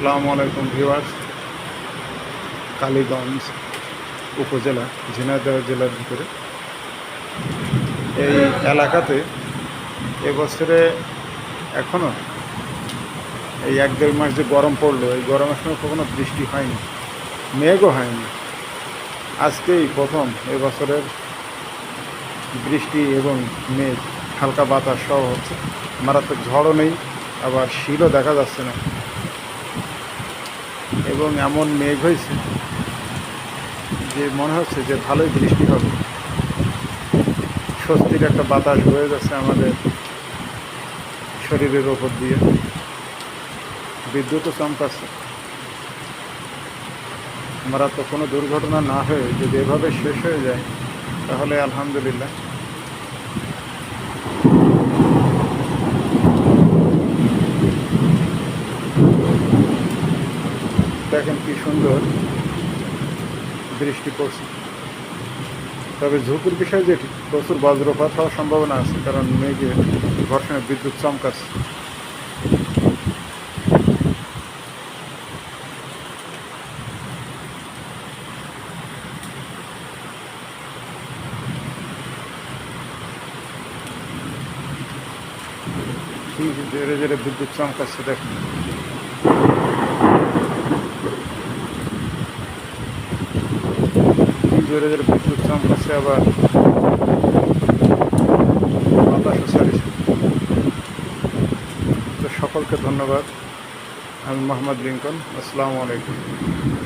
আসসালামু আলাইকুম ভিউয়ার্স। কালীগঞ্জ উপজেলা ঝিনাইদহ জেলার ভিতরে এই এলাকাতে এবছরে এখনও এই ১-১.৫ মাস যে গরম পড়লো, এই গরমের সময় কখনো বৃষ্টি হয়নি, মেঘও হয়নি। আজকেই প্রথম এবছরের বৃষ্টি এবং মেঘ, হালকা বাতাস সহ হচ্ছে। মারাত্মক ঝড়ও নেই, আবার শিলও দেখা যাচ্ছে না, এবং এমন মেঘ হয়েছে যে মনে হচ্ছে যে ভালোই বৃষ্টি হবে। স্বস্তির একটা বাতাস বয়ে যাচ্ছে আমাদের শরীরের ওপর দিয়ে। বিদ্যুৎও চমকাচ্ছে। মারাত্মক কোনো দুর্ঘটনা না হয়ে যদি এভাবে শেষ হয়ে যায় তাহলে আলহামদুলিল্লাহ। দেখেন কি সুন্দর বৃষ্টি পড়ছে। তবে ঝুঁকির বিষয় যেটি, প্রচুর বজ্রপাত হওয়ার সম্ভাবনা আছে, কারণ মেঘে ঘর্ষণে বিদ্যুৎ চমকাচ্ছে। কি জোরে জোরে বিদ্যুৎ চমকাচ্ছে দেখেন। কি জোরে জোরে বিদ্যুৎ চমকাচ্ছে, আবার বাতাসও ছাড়িয়েছে। তো সকলকে ধন্যবাদ। আমি মোহাম্মদ লিঙ্কন। আসসালামু আলাইকুম।